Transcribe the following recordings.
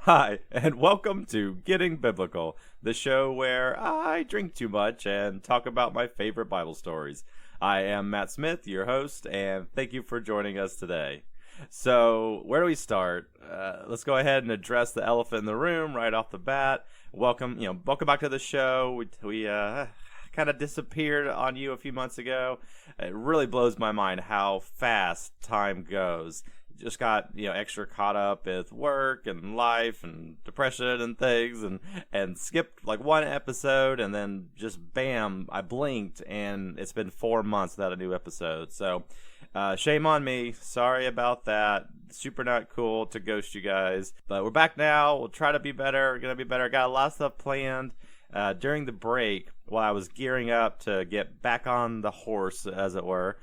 Hi, and welcome to Getting Biblical, the show where I drink too much and talk about my favorite Bible stories. I am Matt Smith, your host, and thank you for joining us today. So, where do we start? Let's go ahead and address the elephant in the room right off the bat. Welcome back to the show. We kind of disappeared on you a few months ago. It really blows my mind how fast time goes. Just got extra caught up with work and life and depression and things, and skipped like one episode, and then just bam, I blinked and it's been 4 months without a new episode. So shame on me, sorry about that. Super not cool to ghost you guys, but we're back now. We'll try to be better. We're gonna be better. Got a lot of stuff planned. During the break, while I was gearing up to get back on the horse, as it were,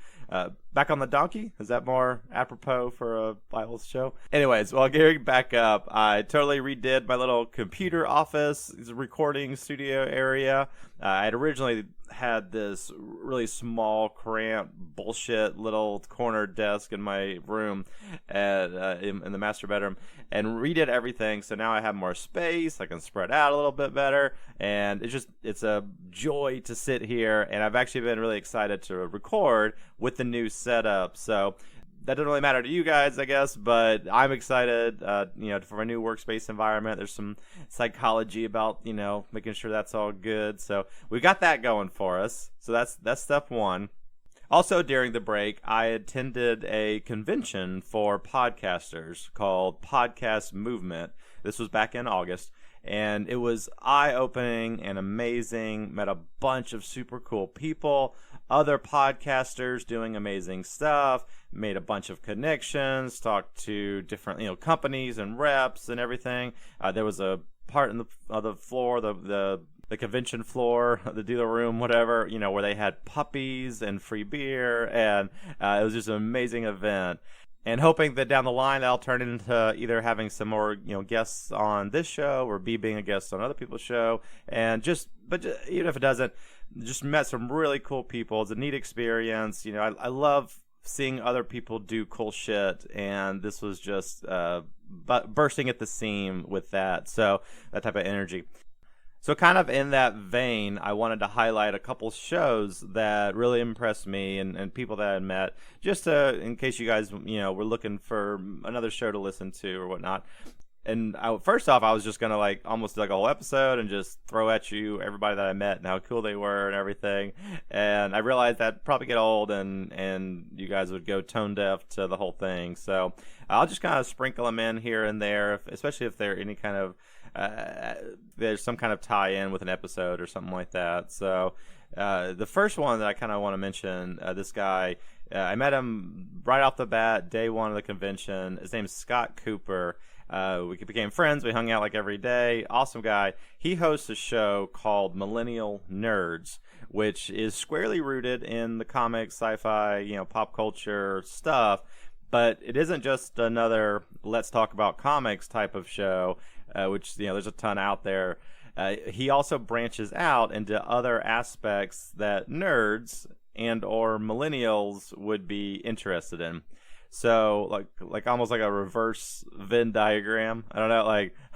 back on the donkey? Is that more apropos for a Bible show? Anyways, while gearing back up, I totally redid my little computer office, recording studio area. I had originally had this really small, cramped, bullshit little corner desk in my room in the master bedroom, and redid everything. So now I have more space. I can spread out a little bit better, and it's a joy to sit here. And I've actually been really excited to record with the new setup. So that doesn't really matter to you guys, I guess, but I'm excited, for my new workspace environment. There's some psychology about, making sure that's all good. So we got that going for us. So that's step one. Also, during the break, I attended a convention for podcasters called Podcast Movement. This was back in August, and it was eye-opening and amazing. Met a bunch of super cool people, other podcasters doing amazing stuff, made a bunch of connections, talked to different companies and reps and everything. There was a part in the floor, the convention floor, the dealer room, whatever, where they had puppies and free beer, and it was just an amazing event. And hoping that down the line that'll turn into either having some more guests on this show, or being a guest on other people's show, but even if it doesn't, just met some really cool people. It's a neat experience. I love seeing other people do cool shit, and this was just bursting at the seam with that. So that type of energy. So kind of in that vein, I wanted to highlight a couple shows that really impressed me and people that I met, just in case you guys, were looking for another show to listen to or whatnot. And first off, I was just going to almost do a whole episode and just throw at you everybody that I met and how cool they were and everything. And I realized that'd probably get old and you guys would go tone deaf to the whole thing. So I'll just kind of sprinkle them in here and there, especially if they're any kind of there's some kind of tie-in with an episode or something like that. So the first one that I kind of want to mention, this guy, I met him right off the bat, day one of the convention. His name's Scott Cooper. We became friends. We hung out every day. Awesome guy. He hosts a show called Millennial Nerds, which is squarely rooted in the comics, sci-fi, pop culture stuff. But it isn't just another let's talk about comics type of show, which, there's a ton out there. He also branches out into other aspects that nerds and or millennials would be interested in. So like almost like a reverse Venn diagram. I don't know,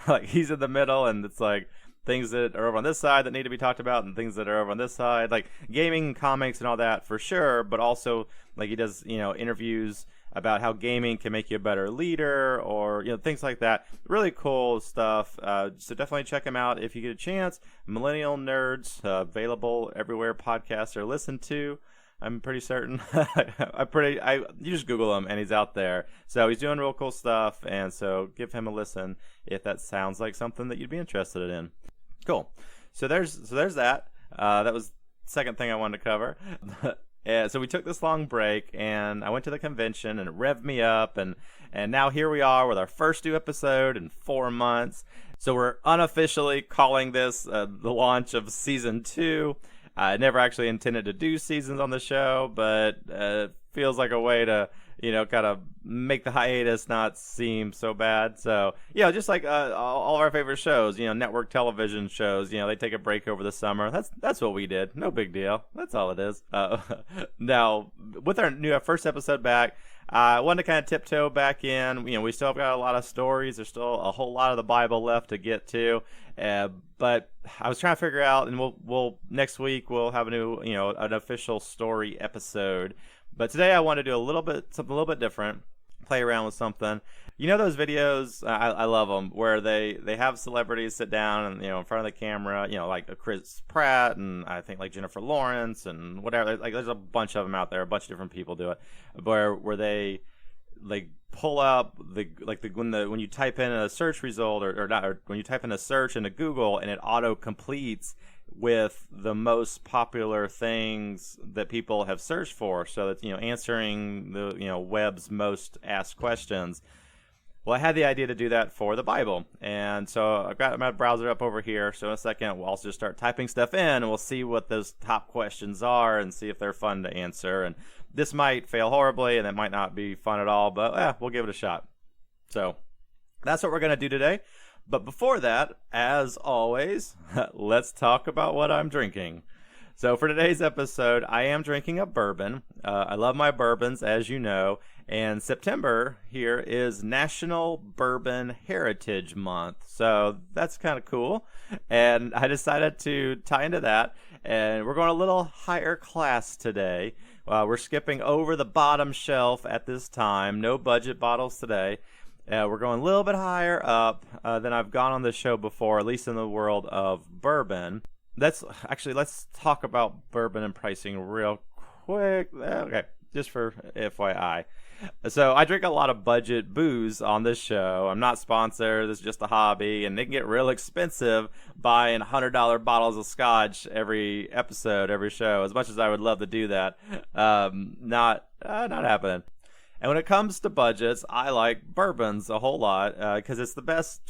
like he's in the middle, and it's things that are over on this side that need to be talked about, and things that are over on this side, like gaming, comics, and all that for sure. But also he does interviews about how gaming can make you a better leader, or things like that. Really cool stuff. So definitely check him out if you get a chance. Millennial Nerds, available everywhere podcasts are listened to. I'm pretty certain. You just Google him and he's out there. So he's doing real cool stuff, and so give him a listen if that sounds like something that you'd be interested in. Cool. So there's that. That was the second thing I wanted to cover. So we took this long break, and I went to the convention, and it revved me up, and now here we are with our first new episode in 4 months. So we're unofficially calling this the launch of season 2. I never actually intended to do seasons on the show, but it feels like a way to kind of make the hiatus not seem so bad. So, just like all of our favorite shows, network television shows, they take a break over the summer. That's what we did. No big deal. That's all it is. Now, with our first episode back, I wanted to kind of tiptoe back in. We still have got a lot of stories. There's still a whole lot of the Bible left to get to. But I was trying to figure out, and we'll next week we'll have a new, an official story episode. But today I want to do something a little bit different, play around with something. Those videos, I love them, where they have celebrities sit down and, in front of the camera, like Chris Pratt and I think like Jennifer Lawrence and whatever. Like there's a bunch of them out there, a bunch of different people do it, where they like pull up when you type in a search result or when you type in a search into Google and it auto completes with the most popular things that people have searched for, so that's answering the web's most asked questions. Well, I had the idea to do that for the Bible, and so I've got my browser up over here. So in a second we'll also just start typing stuff in, and we'll see what those top questions are and see if they're fun to answer. And this might fail horribly, and it might not be fun at all, but we'll give it a shot. So that's what we're going to do today. But before that, as always, let's talk about what I'm drinking. So for today's episode, I am drinking a bourbon. I love my bourbons, as you know, and September here is National Bourbon Heritage Month. So that's kind of cool, and I decided to tie into that, and we're going a little higher class today. We're skipping over the bottom shelf at this time. No budget bottles today. We're going a little bit higher up than I've gone on this show before, at least in the world of bourbon. Let's talk about bourbon and pricing real quick. Okay, just for FYI. So I drink a lot of budget booze on this show. I'm not sponsored. This is just a hobby, and they can get real expensive buying $100 bottles of scotch every episode, every show. As much as I would love to do that, not happening. And when it comes to budgets, I like bourbons a whole lot because it's the best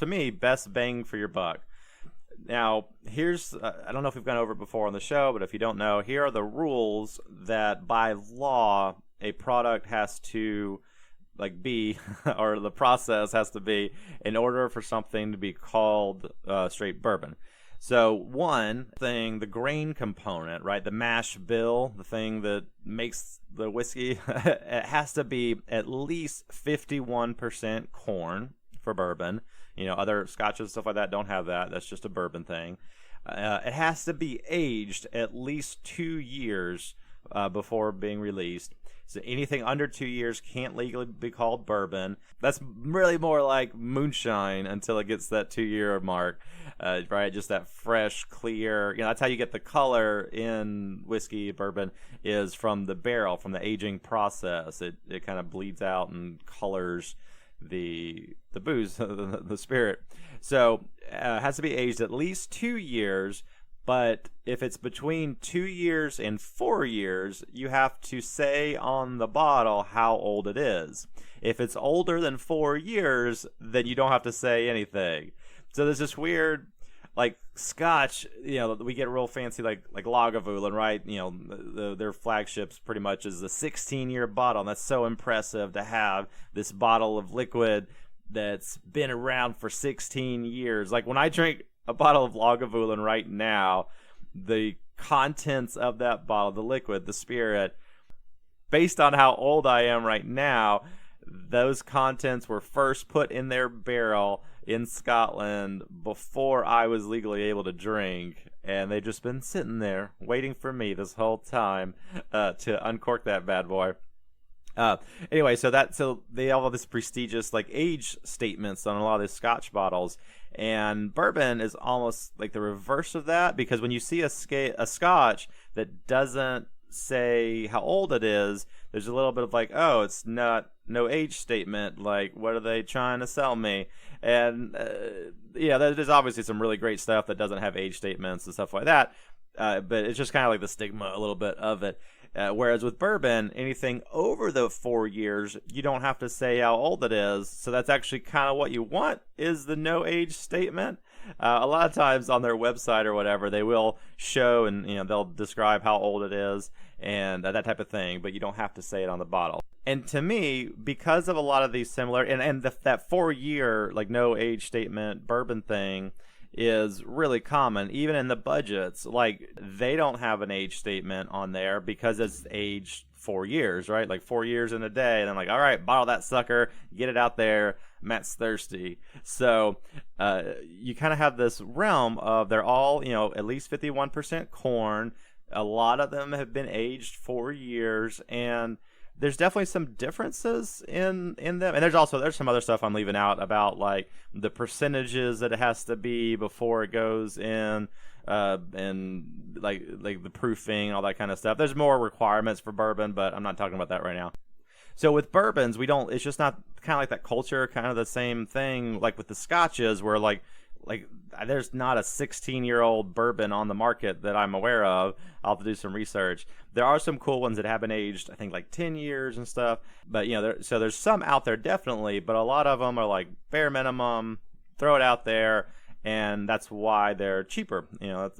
bang for your buck. Now, here's, I don't know if we've gone over it before on the show, but if you don't know, here are the rules that by law a product has to be, or the process has to be, in order for something to be called straight bourbon. So one thing, the grain component, right, the mash bill, the thing that makes the whiskey, it has to be at least 51% corn for bourbon. Other scotches, stuff like that, don't have that. That's just a bourbon thing. It has to be aged at least 2 years before being released. So anything under 2 years can't legally be called bourbon. That's really more like moonshine until it gets that 2-year mark, right? Just that fresh, clear. That's how you get the color in whiskey, bourbon, is from the barrel, from the aging process. It kind of bleeds out and colors the booze, the spirit. So it has to be aged at least 2 years. But if it's between 2 years and 4 years, you have to say on the bottle how old it is. If it's older than 4 years, then you don't have to say anything. So there's this weird, scotch, we get real fancy, like Lagavulin, right? Their flagships pretty much is a 16-year bottle. And that's so impressive to have this bottle of liquid that's been around for 16 years. Like when I drink a bottle of Lagavulin right now, the contents of that bottle, the liquid, the spirit, based on how old I am right now, those contents were first put in their barrel in Scotland before I was legally able to drink, and they've just been sitting there waiting for me this whole time to uncork that bad boy. Anyway, so they have all this prestigious age statements on a lot of these Scotch bottles, and bourbon is almost like the reverse of that, because when you see a Scotch that doesn't say how old it is, there's a little bit of it's no age statement. What are they trying to sell me? And there's obviously some really great stuff that doesn't have age statements and stuff like that. But it's just kind of like the stigma a little bit of it. Whereas with bourbon, anything over the 4 years, you don't have to say how old it is. So that's actually kind of what you want, is the no age statement. A lot of times on their website or whatever, they will show and they'll describe how old it is and that type of thing, but you don't have to say it on the bottle. And to me, because of a lot of these similar that 4 year like no age statement bourbon thing is really common, even in the budgets. Like they don't have an age statement on there because it's aged 4 years, right? Like 4 years in a day, and I'm like, all right, bottle that sucker, get it out there. Matt's thirsty. So you kind of have this realm of they're all, at least 51% corn. A lot of them have been aged 4 years, and there's definitely some differences in them. And there's some other stuff I'm leaving out about like the percentages that it has to be before it goes in, and like the proofing, all that kind of stuff. There's more requirements for bourbon, but I'm not talking about that right now. So with bourbons, it's just not kind of like that culture, kind of the same thing like with the scotches, where like there's not a 16-year-old bourbon on the market that I'm aware of. I'll have to do some research. There are some cool ones that have been aged, I think, like 10 years and stuff. But, so there's some out there definitely, but a lot of them are like bare minimum, throw it out there, and that's why they're cheaper. They're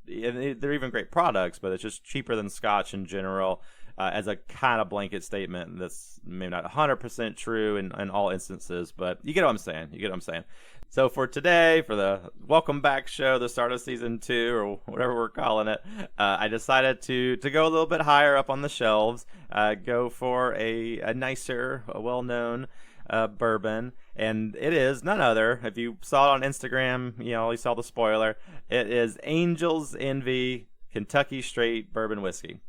even great products, but it's just cheaper than Scotch in general. As a kind of blanket statement that's maybe not 100% true in all instances, but you get what I'm saying. So for today, for the welcome back show, the start of season 2 or whatever we're calling it, I decided to go a little bit higher up on the shelves, go for a nicer, a well-known bourbon, and it is none other. If you saw it on Instagram, you saw the spoiler. It is Angel's Envy Kentucky Straight Bourbon Whiskey.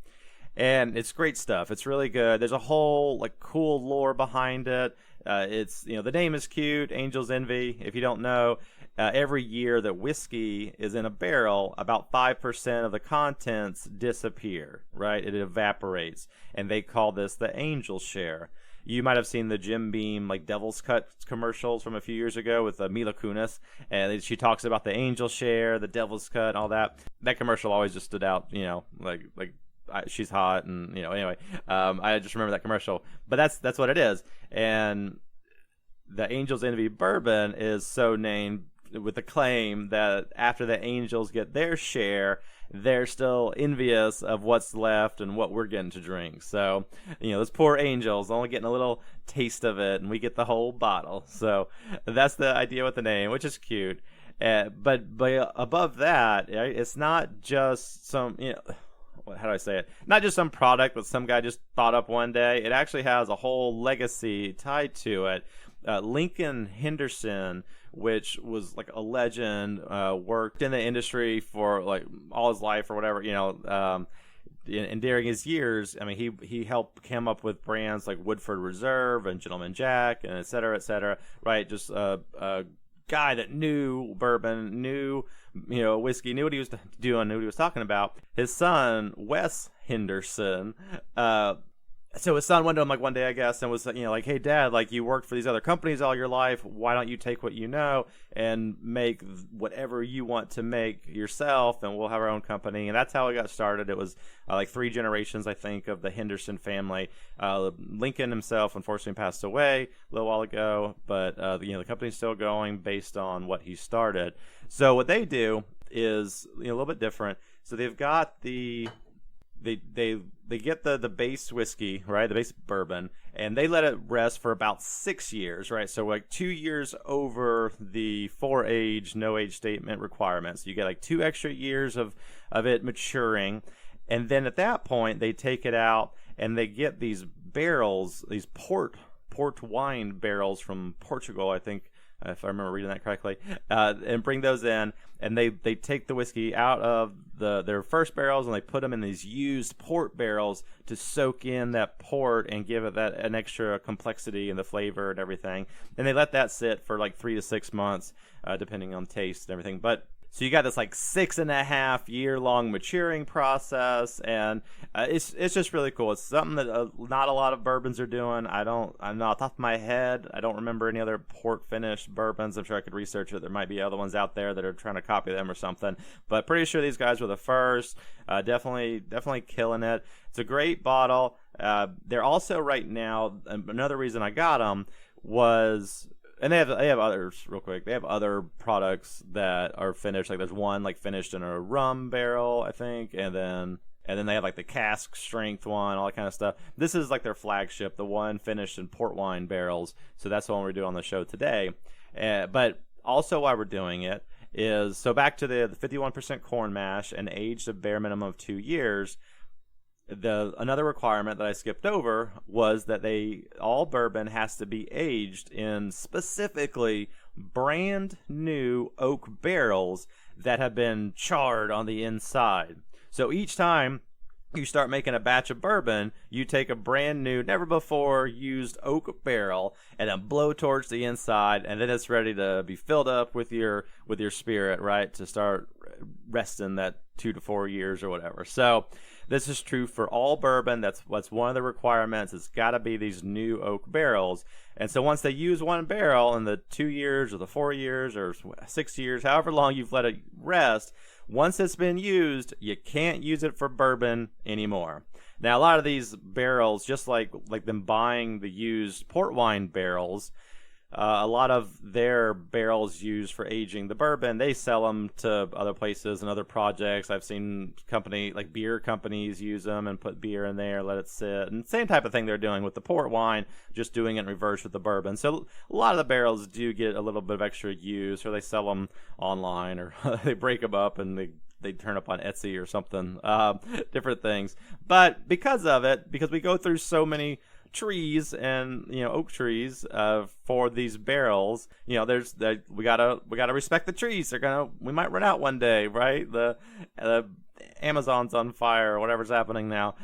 And it's great stuff. It's really good. There's a whole like cool lore behind it. It's the name is cute, Angel's Envy. If you don't know, every year that whiskey is in a barrel, about 5% of the contents disappear. Right, it evaporates, and they call this the Angel Share. You might have seen the Jim Beam like Devil's Cut commercials from a few years ago with Mila Kunis, and she talks about the Angel Share, the Devil's Cut, all that. That commercial always just stood out. She's hot, and anyway, I just remember that commercial. But that's what it is. And the Angel's Envy bourbon is so named with the claim that after the angels get their share, they're still envious of what's left and what we're getting to drink. So those poor angels only getting a little taste of it, and we get the whole bottle. So that's the idea with the name, which is cute. But above that, it's not just some how do I say it? Not just some product that some guy just thought up one day. It actually has a whole legacy tied to it. Lincoln Henderson, which was like a legend, worked in the industry for like all his life or whatever, and during his years, I mean, he helped come up with brands like Woodford Reserve and Gentleman Jack and et cetera, right? Just a guy that knew bourbon, knew whiskey, knew what he was doing, knew what he was talking about. His son, Wes Henderson, so his son went to him like one day, I guess, and was like, hey dad, like you worked for these other companies all your life, why don't you take what you know and make whatever you want to make yourself, and we'll have our own company. And that's how it got started. It was like 3 generations, I think, of the Henderson family. Lincoln himself unfortunately passed away a little while ago, but the company's still going based on what he started. So what they do is a little bit different. So they've got they get the base whiskey, right, the base bourbon, and they let it rest for about 6 years, right? So like 2 years over the 4-age no age statement requirements. So you get like 2 extra years of it maturing, and then at that point they take it out and they get these barrels, these port wine barrels from Portugal, I think, if I remember reading that correctly, and bring those in, and they take the whiskey out of their first barrels and they put them in these used port barrels to soak in that port and give it an extra complexity and the flavor and everything. And they let that sit for like 3 to 6 months, depending on taste and everything. But so you got this like 6.5 year long maturing process, and it's just really cool. It's something that not a lot of bourbons are doing. I'm not off the top of my head, I don't remember any other port finished bourbons. I'm sure I could research it. There might be other ones out there that are trying to copy them or something, but pretty sure these guys were the first. Definitely killing it. It's a great bottle. They're also right now, another reason I got them was, and they have others real quick. They have other products that are finished. Like there's one like finished in a rum barrel, I think, and then And then they have like the cask strength one, all that kind of stuff. This is like their flagship, the one finished in port wine barrels. So that's the one we're doing on the show today. But also why we're doing it is, so back to the 51% corn mash and aged a bare minimum of 2 years. Another requirement that I skipped over was that all bourbon has to be aged in specifically brand new oak barrels that have been charred on the inside. So each time you start making a batch of bourbon, you take a brand new, never before used oak barrel and then blow towards the inside, and then it's ready to be filled up with your spirit, right? To start resting that 2 to 4 years or whatever. So this is true for all bourbon. That's one of the requirements. It's got to be these new oak barrels. And so once they use one barrel in the 2 years or the 4 years or 6 years, however long you've let it rest, once it's been used, you can't use it for bourbon anymore. Now, a lot of these barrels, just like them buying the used port wine barrels, a lot of their barrels used for aging the bourbon, they sell them to other places and other projects. I've seen beer companies use them and put beer in there, let it sit. And same type of thing they're doing with the port wine, just doing it in reverse with the bourbon. So a lot of the barrels do get a little bit of extra use, or they sell them online, or they break them up and they turn up on Etsy or something, different things. But because we go through so many trees and oak trees for these barrels, we gotta respect the trees. We might run out one day, right? The Amazon's on fire or whatever's happening now.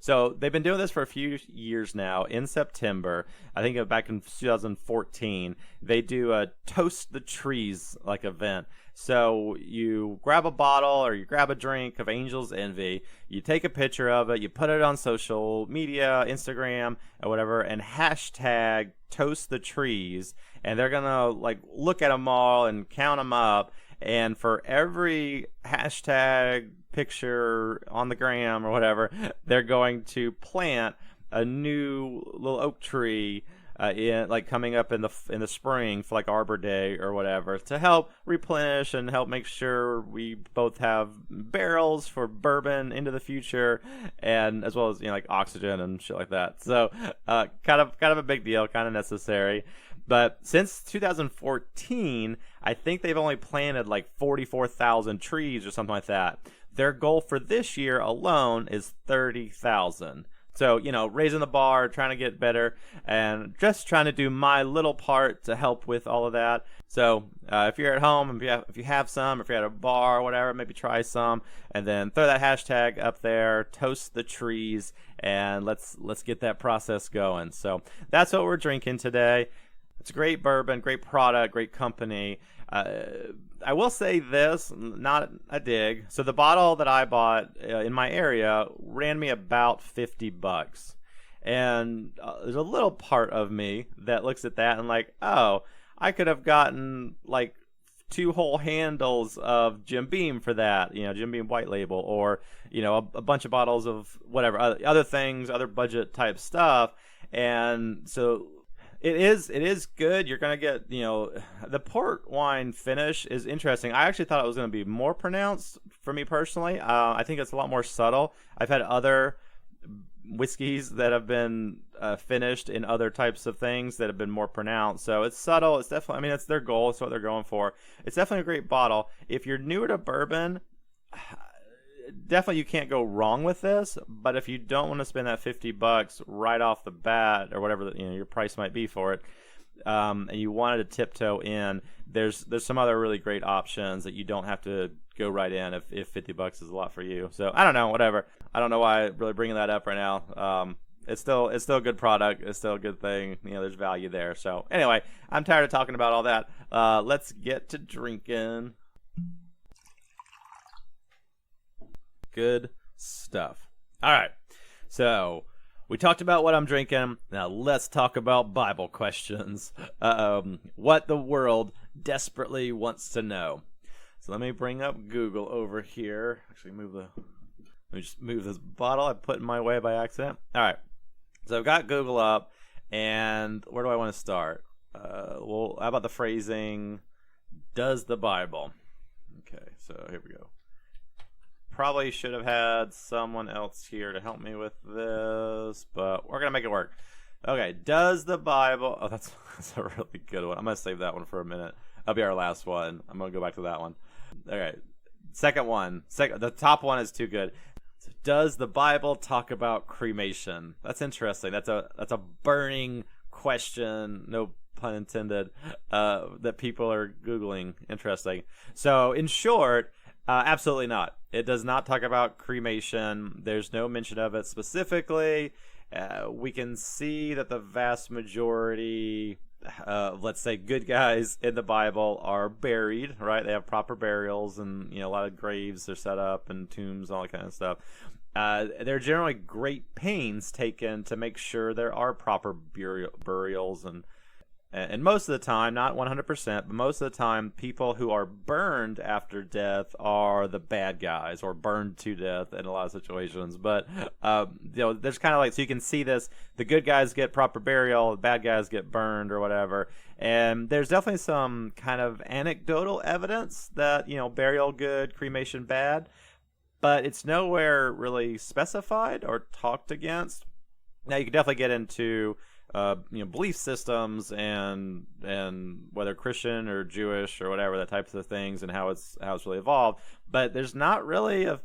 So they've been doing this for a few years now. In September, I think back in 2014, they do a Toast the Trees like event. So you grab a bottle or you grab a drink of Angel's Envy, you take a picture of it, you put it on social media, Instagram or whatever, and hashtag Toast the Trees, and they're gonna look at them all and count them up. And for every hashtag picture on the gram or whatever, they're going to plant a new little oak tree coming up in the spring for Arbor Day or whatever, to help replenish and help make sure we both have barrels for bourbon into the future, and as well as oxygen and shit like that. So kind of a big deal, kind of necessary. But since 2014, I think they've only planted 44,000 trees or something like that. Their goal for this year alone is 30,000. So, raising the bar, trying to get better, and just trying to do my little part to help with all of that. So, if you're at home, if you have some, if you're at a bar or whatever, maybe try some, and then throw that hashtag up there, Toast the Trees, and let's get that process going. So, that's what we're drinking today. It's a great bourbon, great product, great company. I will say this, not a dig. So the bottle that I bought in my area ran me about $50. And there's a little part of me that looks at that and oh, I could have gotten 2 whole handles of Jim Beam for that, Jim Beam White Label, or, a bunch of bottles of whatever, other things, other budget type stuff. And so it is good. You're going to get, the port wine finish is interesting. I actually thought it was going to be more pronounced for me personally. I think it's a lot more subtle. I've had other whiskeys that have been finished in other types of things that have been more pronounced. So it's subtle. It's definitely, it's their goal. It's what they're going for. It's definitely a great bottle. If you're newer to bourbon, definitely you can't go wrong with this. But if you don't want to spend that $50 right off the bat, or whatever your price might be for it, and you wanted to tiptoe in, there's some other really great options that you don't have to go right in if $50 is a lot for you. So I don't know, whatever. I don't know why I'm really bringing that up right now. It's still a good product. It's still a good thing. There's value there. So anyway, I'm tired of talking about all that. Let's get to drinking. Good stuff. All right. So we talked about what I'm drinking. Now let's talk about Bible questions. What the world desperately wants to know. So let me bring up Google over here. Actually, let me just move this bottle I put in my way by accident. All right. So I've got Google up, and where do I want to start? How about the phrasing, does the Bible? Okay, so here we go. probably should have had someone else here to help me with this, but we're going to make it work. Okay, does the Bible... Oh, that's a really good one. I'm going to save that one for a minute. That'll be our last one. I'm going to go back to that one. Okay, second one. The top one is too good. So does the Bible talk about cremation? That's interesting. That's a burning question, no pun intended, that people are Googling. Interesting. So in short, absolutely not. It does not talk about cremation. There's no mention of it specifically. We can see that the vast majority, let's say, good guys in the Bible are buried, right? They have proper burials, and a lot of graves are set up and tombs and all that kind of stuff. There are generally great pains taken to make sure there are proper burials, and most of the time, not 100%, but most of the time, people who are burned after death are the bad guys, or burned to death in a lot of situations. But there's kind of like, so you can see this: the good guys get proper burial, the bad guys get burned or whatever. And there's definitely some kind of anecdotal evidence that burial good, cremation bad, but it's nowhere really specified or talked against. Now you can definitely get into belief systems and whether Christian or Jewish or whatever, that types of things, and how it's really evolved. But there's not really a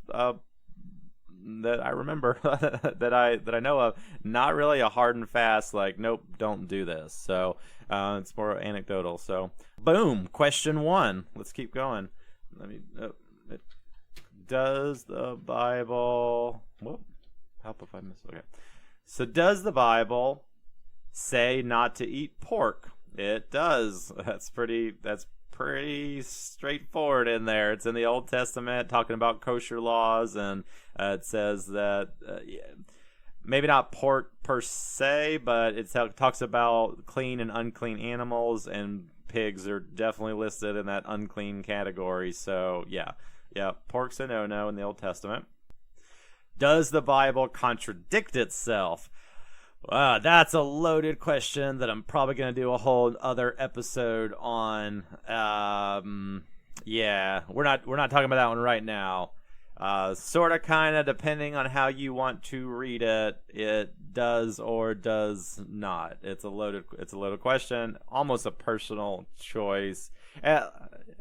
that I remember that I know of, not really a hard and fast like, nope, don't do this. So it's more anecdotal. So boom, question 1. Let's keep going. Does the Bible... Whoop, help if I miss... Okay. So does the Bible say not to eat pork? It does. That's pretty straightforward in there. It's in the Old Testament, talking about kosher laws, and it says that maybe not pork per se, but it talks about clean and unclean animals, and pigs are definitely listed in that unclean category. So yeah, pork's a no-no in the Old Testament. Does the Bible contradict itself? That's a loaded question that I'm probably going to do a whole other episode on. Yeah, we're not talking about that one right now. Sort of, kind of, depending on how you want to read it, it does or does not. It's a loaded question, almost a personal choice.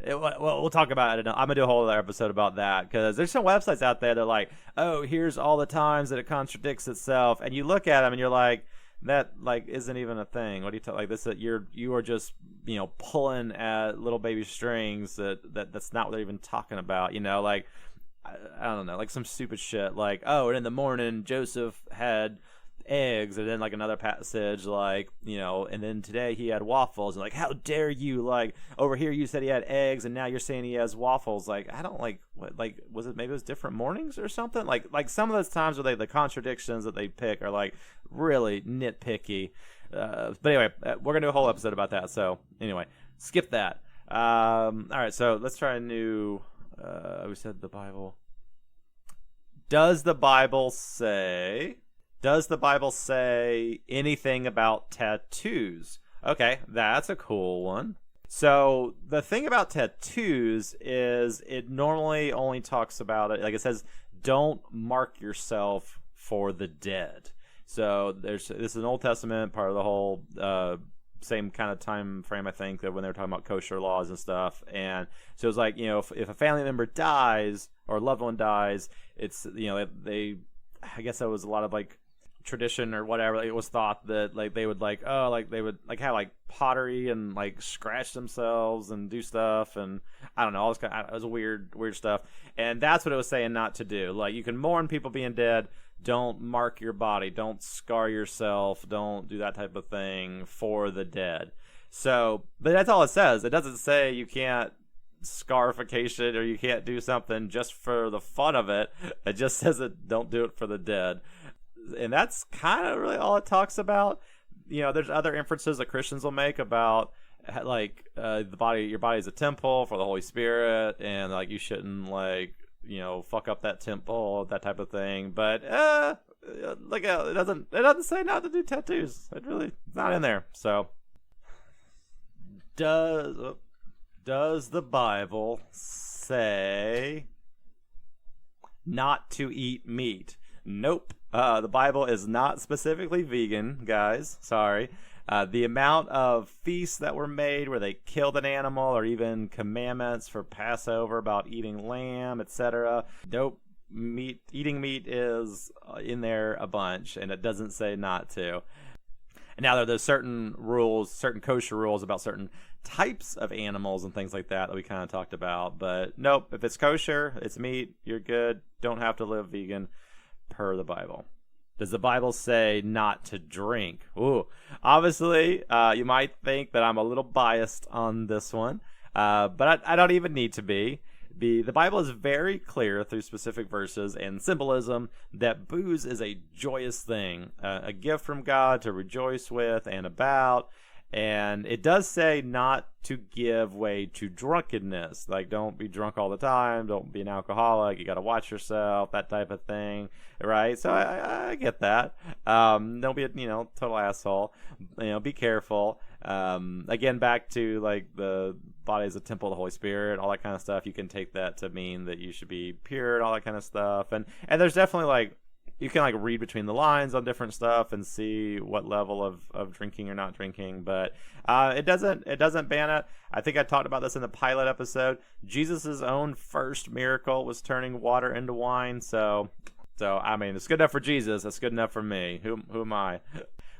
We'll talk about it. I'm gonna do a whole other episode about that, because there's some websites out there that are like, oh, here's all the times that it contradicts itself, and you look at them and you're like, that like isn't even a thing. What do you like this? That you are just pulling at little baby strings that's not what they're even talking about. Like I don't know, like some stupid shit like, oh, and in the morning Joseph had eggs, and then like another passage like, and then today he had waffles, and like, how dare you, like over here you said he had eggs and now you're saying he has waffles. Like, I don't like what, like, was it, maybe it was different mornings or something, like some of those times where the contradictions that they pick are like really nitpicky. But anyway, we're gonna do a whole episode about that, so anyway, skip that. All right, so let's try a new we said the Bible. Does the Bible say anything about tattoos? Okay, that's a cool one. So the thing about tattoos is it normally only talks about it, like it says, don't mark yourself for the dead. So this is an Old Testament, part of the whole same kind of time frame, I think, that when they were talking about kosher laws and stuff. And so it's like, if a family member dies or a loved one dies, it's, they I guess that was a lot of like tradition or whatever. Like, it was thought that like they would like, oh, like they would like have like pottery and like scratch themselves and do stuff, and I don't know, all this kind of, it was weird stuff. And that's what it was saying not to do. Like, you can mourn people being dead, don't mark your body, don't scar yourself, don't do that type of thing for the dead. So, but that's all it says. It doesn't say you can't scarification or you can't do something just for the fun of it. It just says that don't do it for the dead. And that's kind of really all it talks about. There's other inferences that Christians will make about like your body is a temple for the Holy Spirit, and like you shouldn't like fuck up that temple, that type of thing. But like it doesn't say not to do tattoos. It really, it's not in there. So does the Bible say not to eat meat. Nope. The Bible is not specifically vegan, guys. Sorry. The amount of feasts that were made where they killed an animal, or even commandments for Passover about eating lamb, etc. Nope. Eating meat is in there a bunch, and it doesn't say not to. And now there's certain rules, certain kosher rules about certain types of animals and things like that we kind of talked about. But nope, if it's kosher, it's meat, you're good. Don't have to live vegan per the Bible. Does the Bible say not to drink? Ooh, obviously, you might think that I'm a little biased on this one, but I don't even need to be. The Bible is very clear through specific verses and symbolism that booze is a joyous thing, a gift from God to rejoice with and about. And it does say not to give way to drunkenness. Like, don't be drunk all the time. Don't be an alcoholic. You got to watch yourself, that type of thing, right? So I get that. Don't be a total asshole. Be careful. Again, back to like the body is a temple of the Holy Spirit, all that kind of stuff. You can take that to mean that you should be pure and all that kind of stuff. And there's definitely like, you can like read between the lines on different stuff and see what level of drinking or not drinking, but it doesn't ban it. I think I talked about this in the pilot episode. Jesus' own first miracle was turning water into wine. So I mean, it's good enough for Jesus. It's good enough for me. Who am I?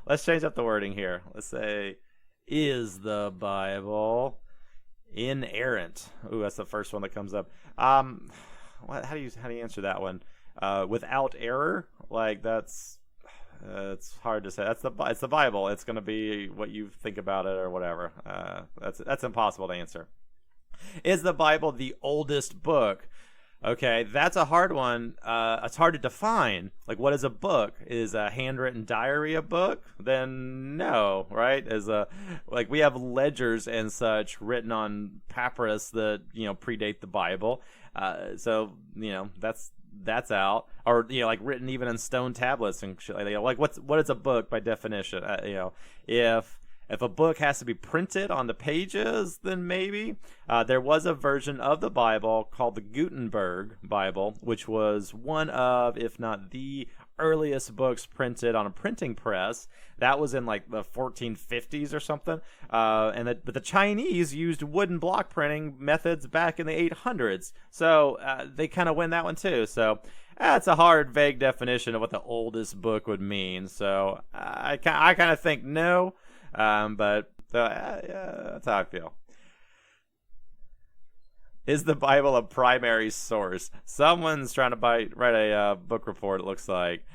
Let's change up the wording here. Let's say, is the Bible inerrant? Ooh, that's the first one that comes up. How do you answer that one? Without error, like it's hard to say. It's the Bible. It's going to be what you think about it or whatever. That's impossible to answer. Is the Bible the oldest book? Okay, that's a hard one. It's hard to define. Like, what is a book? Is a handwritten diary a book? Then no, right? Like we have ledgers and such written on papyrus that predate the Bible. So that's out, or like written even in stone tablets and shit like what is a book by definition? If a book has to be printed on the pages, then maybe. There was a version of the Bible called the Gutenberg Bible, which was one of, if not the earliest books printed on a printing press. That was in like the 1450s or something. But the Chinese used wooden block printing methods back in the 800s. So they kind of win that one too. So that's a hard, vague definition of what the oldest book would mean. So I kind of think no. But that's how I feel. Is the Bible a primary source? Someone's trying to write a book report, it looks like.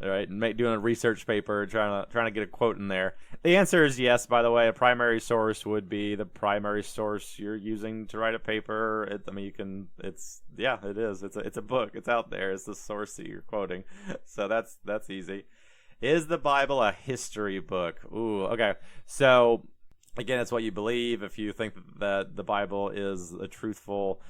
Right, and doing a research paper, trying to get a quote in there. The answer is yes, by the way. A primary source would be the primary source you're using to write a paper. It is. It's a book. It's out there. It's the source that you're quoting. So that's easy. Is the Bible a history book? Ooh, okay. So, again, it's what you believe. If you think that the Bible is a truthful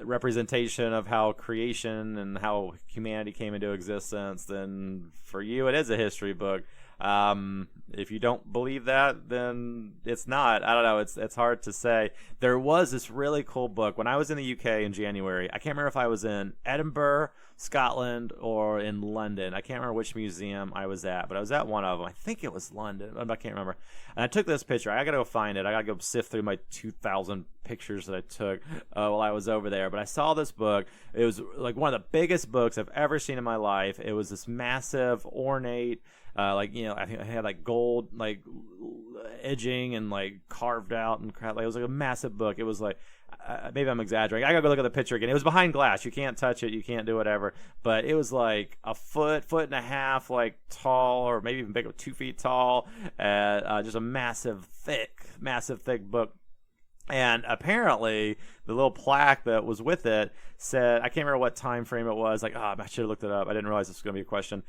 representation of how creation and how humanity came into existence, then for you it is a history book. If you don't believe that, then it's not. I don't know. It's hard to say. There was this really cool book when I was in the UK in January. I can't remember if I was in Edinburgh, Scotland, or in London. I can't remember which museum I was at, but I was at one of them. I think it was London. I can't remember. And I took this picture. I got to go find it. I got to go sift through my 2,000 pictures that I took while I was over there. But I saw this book. It was like one of the biggest books I've ever seen in my life. It was this massive, ornate, I think I had like gold like edging and like carved out and crap. Like, it was like a massive book. It was like maybe I'm exaggerating. I gotta go look at the picture again. It was behind glass. You can't touch it. You can't do whatever. But it was like a foot and a half like tall, or maybe even bigger, 2 feet tall. Just a massive thick book. And apparently, the little plaque that was with it said, I can't remember what time frame it was. Like, I should have looked it up. I didn't realize this was going to be a question.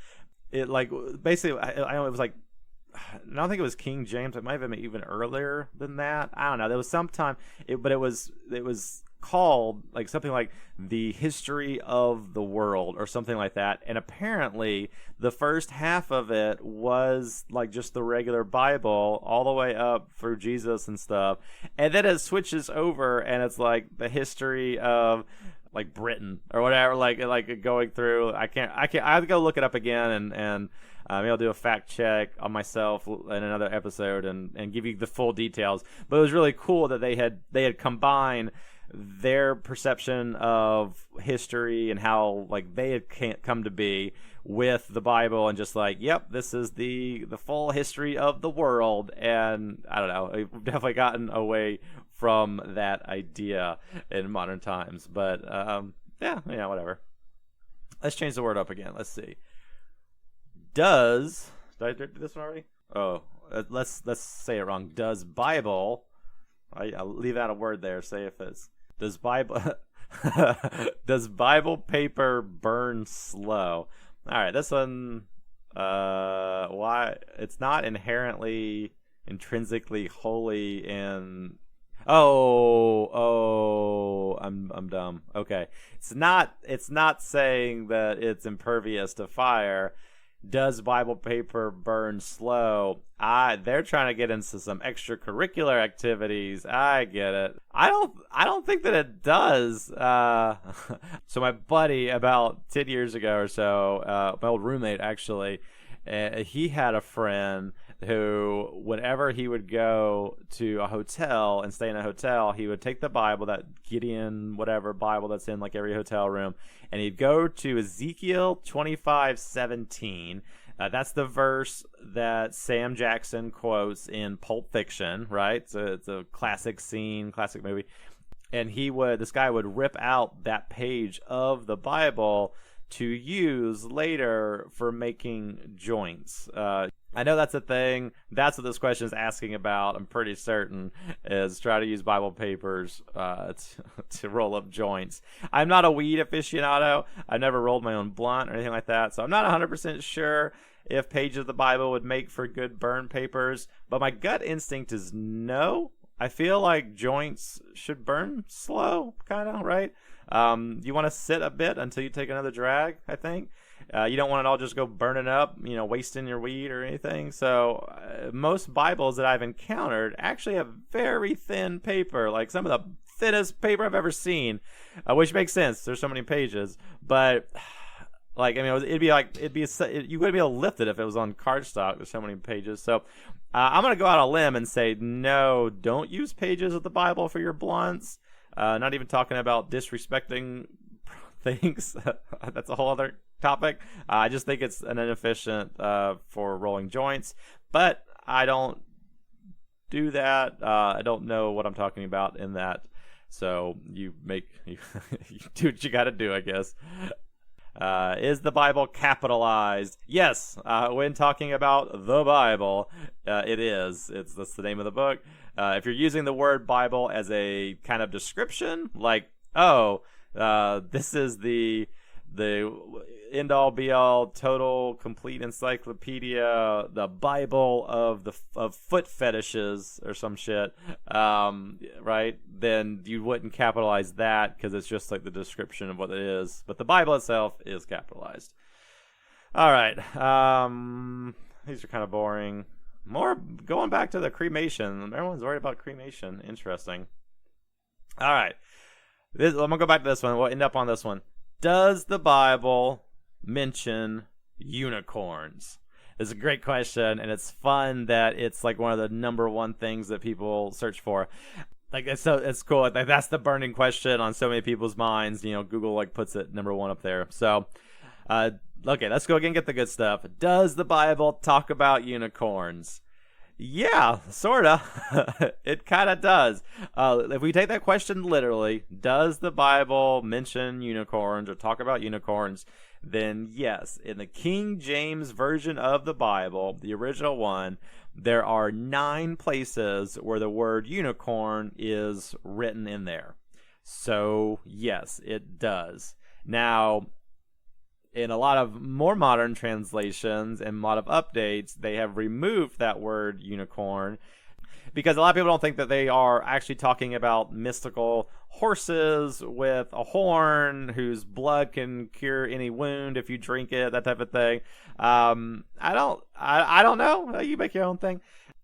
It like basically, I know it was like, I don't think it was King James. It might have been even earlier than that. I don't know. There was some time, but it was called like something like the history of the world or something like that. And apparently the first half of it was like just the regular Bible all the way up through Jesus and stuff. And then it switches over and it's like the history of like Britain or whatever, like going through. I have to go look it up again and maybe I'll do a fact check on myself in another episode and give you the full details. But it was really cool that they had combined their perception of history and how like they had come to be with the Bible, and just like, yep, this is the full history of the world. And I don't know, we've definitely gotten away from that idea in modern times. But yeah, whatever. Let's change the word up again. Let's see. Did I do this one already? Oh, let's say it wrong. Does Bible? I'll leave out a word there. Say if it's does Bible. Does Bible paper burn slow? All right, this one. Why it's not intrinsically holy in. Oh, I'm dumb. Okay, it's not saying that it's impervious to fire. Does Bible paper burn slow? They're trying to get into some extracurricular activities. I get it. I don't think that it does. So my buddy about 10 years ago or so, my old roommate actually, he had a friend who, whenever he would go to a hotel and stay in a hotel, he would take the Bible, that Gideon whatever Bible that's in like every hotel room, and he'd go to Ezekiel 25:17. That's the verse that Sam Jackson quotes in Pulp Fiction, right? It's a classic scene, classic movie. And this guy would rip out that page of the Bible to use later for making joints. I know that's a thing. That's what this question is asking about. I'm pretty certain is try to use Bible papers to roll up joints. I'm not a weed aficionado. I've never rolled my own blunt or anything like that, so I'm not 100% sure if pages of the Bible would make for good burn papers. But my gut instinct is no. I feel like joints should burn slow, kind of, right? You want to sit a bit until you take another drag, I think. You don't want it all just go burning up, wasting your weed or anything. So most Bibles that I've encountered actually have very thin paper, like some of the thinnest paper I've ever seen, which makes sense. There's so many pages, but you wouldn't be able to lift it if it was on cardstock. There's so many pages. So I'm going to go out on a limb and say, no, don't use pages of the Bible for your blunts. Not even talking about disrespecting things. That's a whole other topic. I just think it's an inefficient for rolling joints, but I don't do that. I don't know what I'm talking about in that. So you do what you got to do, I guess. Is the Bible capitalized? Yes. When talking about the Bible, it is. That's the name of the book. If you're using the word Bible as a kind of description, like, this is the end-all be-all total complete encyclopedia, the Bible of foot fetishes or some shit, right? Then you wouldn't capitalize that because it's just like the description of what it is. But the Bible itself is capitalized. All right. These are kind of boring. More going back to the cremation. Everyone's worried about cremation. Interesting. All right. I'm going to go back to this one. We'll end up on this one. Does the Bible mention unicorns? It's a great question, and it's fun that it's like one of the number one things that people search for. Like, it's cool. Like, that's the burning question on so many people's minds. Google puts it number one up there. So, okay, let's go again and get the good stuff. Does the Bible talk about unicorns? Yeah, sorta. It kind of does. If we take that question literally, does the Bible mention unicorns or talk about unicorns? Then yes. In the King James Version of the Bible, the original one, there are 9 places where the word unicorn is written in there. So yes, it does. Now, in a lot of more modern translations and a lot of updates, they have removed that word unicorn. because a lot of people don't think that they are actually talking about mystical horses with a horn whose blood can cure any wound if you drink it, that type of thing. I don't know. You make your own thing.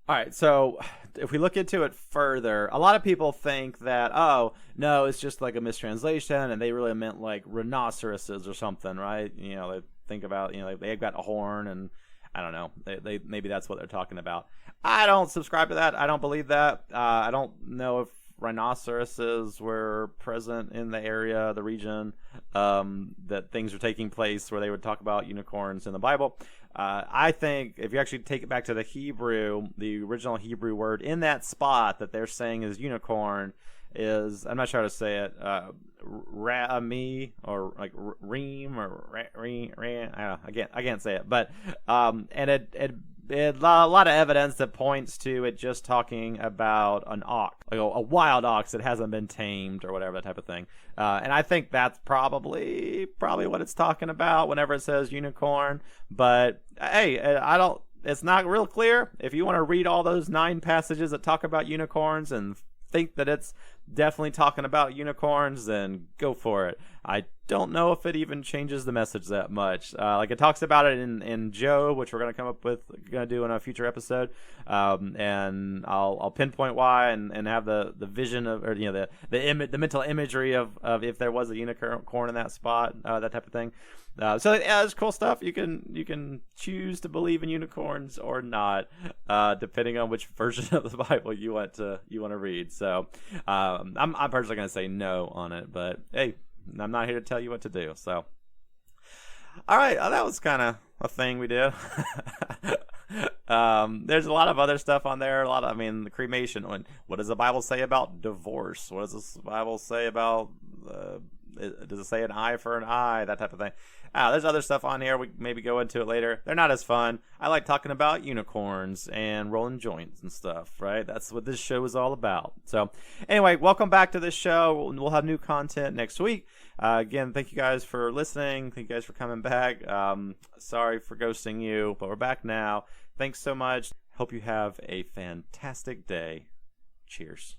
All right, so if we look into it further, a lot of people think that, oh, no, it's just like a mistranslation, and they really meant like rhinoceroses or something, right? They think about, they've got a horn, and I don't know, they maybe that's what they're talking about. I don't subscribe to that. I don't believe that. I don't know if rhinoceroses were present in the area, the region, that things are taking place where they would talk about unicorns in the Bible. I think if you actually take it back to the Hebrew, the original Hebrew word in that spot that they're saying is unicorn is, I'm not sure how to say it, rami, or like reem, or reem, I can't say it, but and it a lot of evidence that points to it just talking about an ox, like a wild ox that hasn't been tamed or whatever, that type of thing. And I think that's probably what it's talking about whenever it says unicorn. But hey, it's not real clear. If you want to read all those 9 passages that talk about unicorns and think that it's definitely talking about unicorns, then go for it. I don't know if it even changes the message that much. Like it talks about it in Job, which we're going to do in a future episode, and I'll pinpoint why and have the vision of, or the mental imagery of if there was a unicorn in that spot, that type of thing. So yeah, it's cool stuff. You can choose to believe in unicorns or not, depending on which version of the Bible you want to read. So I'm personally going to say no on it, but hey, I'm not here to tell you what to do. So, all right, that was kind of a thing we did. There's a lot of other stuff on there. The cremation. What does the Bible say about divorce? What does the Bible say about? Does it say an eye for an eye? That type of thing. There's other stuff on here. We maybe go into it later. They're not as fun. I like talking about unicorns and rolling joints and stuff, right? That's what this show is all about. So anyway, welcome back to this show. We'll have new content next week. Again, thank you guys for listening. Thank you guys for coming back. Sorry for ghosting you, but we're back now. Thanks so much. Hope you have a fantastic day. Cheers.